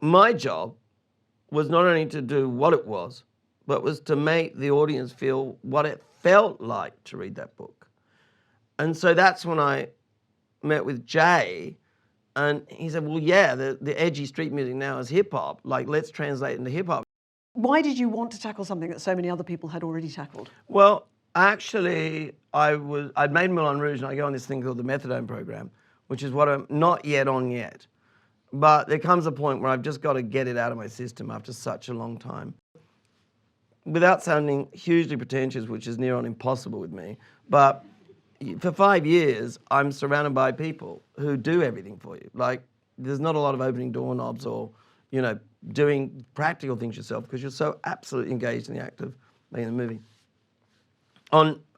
my job was not only to do what it was, but was to make the audience feel what it felt like to read that book. And so that's when I met with Jay, and he said, well, yeah, the edgy street music now is hip hop. Like, let's translate it into hip hop. Why did you want to tackle something that so many other people had already tackled? Well, actually, I'd made Moulin Rouge, and I go on this thing called the methadone program, which is what I'm not yet on yet. But there comes a point where I've just got to get it out of my system after such a long time. Without sounding hugely pretentious, which is near on impossible with me, but for 5 years, I'm surrounded by people who do everything for you. Like, there's not a lot of opening doorknobs or, you know, doing practical things yourself because you're so absolutely engaged in the act of making the movie.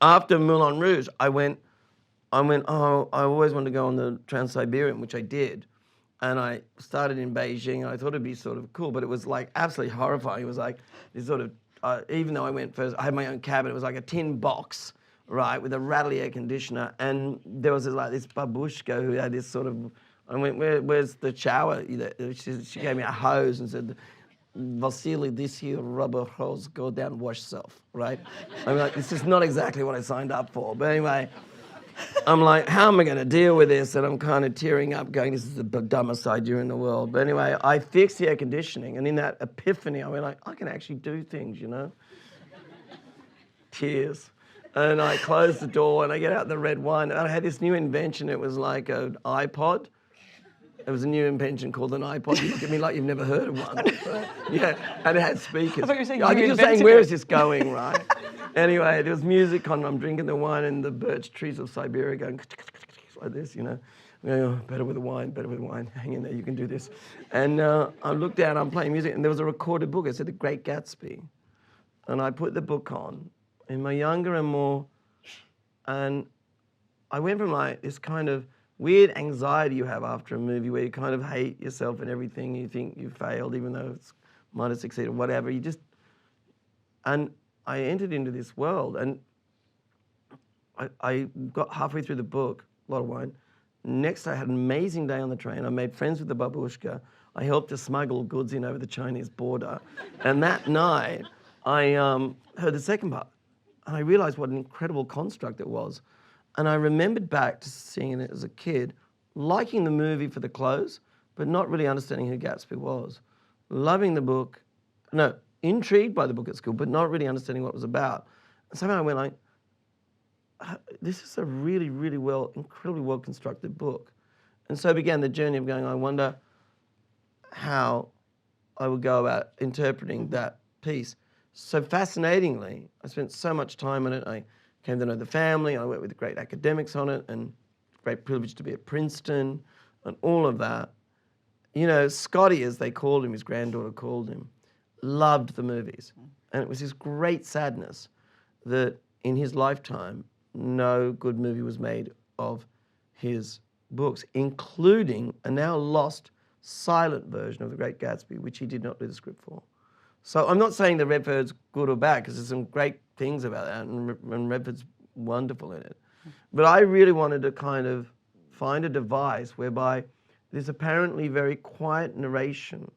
After Moulin Rouge, I went, oh, I always wanted to go on the Trans-Siberian, which I did. And I started in Beijing, and I thought it'd be sort of cool, but it was like absolutely horrifying. It was like this sort of, even though I went first, I had my own cabin. It was like a tin box, right, with a rattly air conditioner. And there was this babushka who had this sort of, I went, where's the shower? She gave me a hose and said, Vasily, this here rubber hose, go down and wash yourself, right? I'm like, this is not exactly what I signed up for. But anyway, I'm like, how am I going to deal with this? And I'm kind of tearing up going, this is the dumbest idea in the world. But anyway, I fixed the air conditioning. And in that epiphany, I went like, I can actually do things, you know? Tears. And I closed the door and I get out the red wine. And I had this new invention. It was like an iPod. It was a new invention called an iPod. You look at me like you've never heard of one. Right? Yeah, and it had speakers. I thought you were saying I think you're saying, where is this going, right? Anyway, there was music on. I'm drinking the wine and the birch trees of Siberia going like this, you know. Oh, better with the wine, hang in there, you can do this. And I looked down, I'm playing music, and there was a recorded book. It said The Great Gatsby. And I put the book on in my younger and more, and I went from like this kind of weird anxiety you have after a movie where you kind of hate yourself and everything, you think you failed even though it might have succeeded, whatever. And I entered into this world, and I got halfway through the book, a lot of wine. Next, I had an amazing day on the train. I made friends with the babushka. I helped to smuggle goods in over the Chinese border. And that night, I heard the second part, and I realized what an incredible construct it was. And I remembered back to seeing it as a kid, liking the movie for the clothes, but not really understanding who Gatsby was. Loving the book, intrigued by the book at school, but not really understanding what it was about. And somehow I went like, this is a really, really incredibly well-constructed book. And so began the journey of going, I wonder how I would go about interpreting that piece. So fascinatingly, I spent so much time on it. I came to know the family, I worked with great academics on it, and great privilege to be at Princeton, and all of that. You know, Scotty, as they called him, his granddaughter called him, loved the movies. And it was his great sadness that in his lifetime, no good movie was made of his books, including a now lost silent version of The Great Gatsby, which he did not do the script for. So I'm not saying that Redford's good or bad, because there's some great things about that, and Redford's wonderful in it. But I really wanted to kind of find a device whereby this apparently very quiet narration,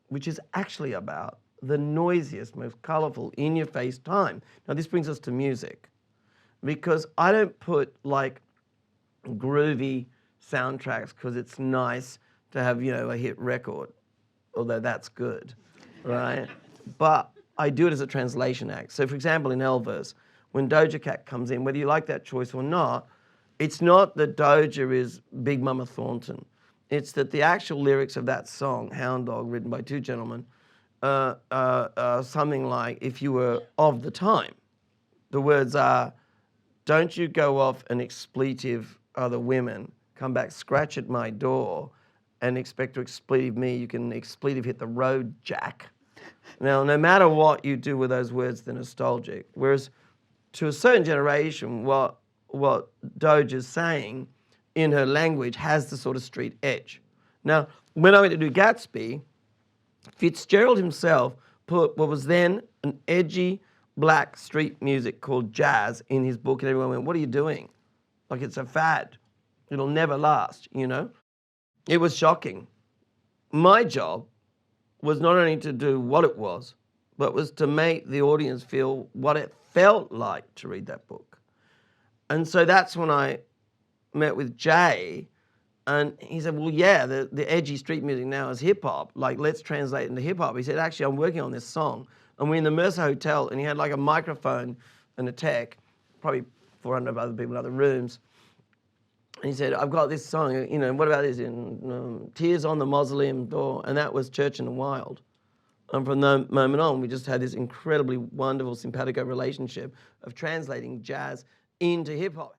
which is actually about the noisiest, most colorful, in-your-face time. Now this brings us to music, because I don't put like groovy soundtracks because it's nice to have, you know, a hit record, although that's good, right? But I do it as a translation act. So for example, in Elvis, when Doja Cat comes in, whether you like that choice or not, it's not that Doja is Big Mama Thornton. It's that the actual lyrics of that song, Hound Dog, written by two gentlemen, something like, if you were of the time. The words are, don't you go off and expletive other women, come back, scratch at my door, and expect to expletive me. You can expletive hit the road, Jack. Now, no matter what you do with those words, they're nostalgic. Whereas to a certain generation, what Doja's saying in her language has the sort of street edge. Now, when I went to do Gatsby, Fitzgerald himself put what was then an edgy black street music called jazz in his book, and everyone went, what are you doing? Like, it's a fad. It'll never last, you know? It was shocking. my job was not only to do what it was, but was to make the audience feel what it felt like to read that book. And so that's when I met with Jay, and he said, well, yeah, the edgy street music now is hip hop. Like, let's translate it into hip hop. He said, actually, I'm working on this song. And we're in the Mercer Hotel, and he had like a microphone and a tech, probably 400 other people in other rooms. And he said, I've got this song, you know, what about this? Tears on the Mausoleum Door. And that was Church in the Wild. And from that moment on, we just had this incredibly wonderful, simpatico relationship of translating jazz into hip hop.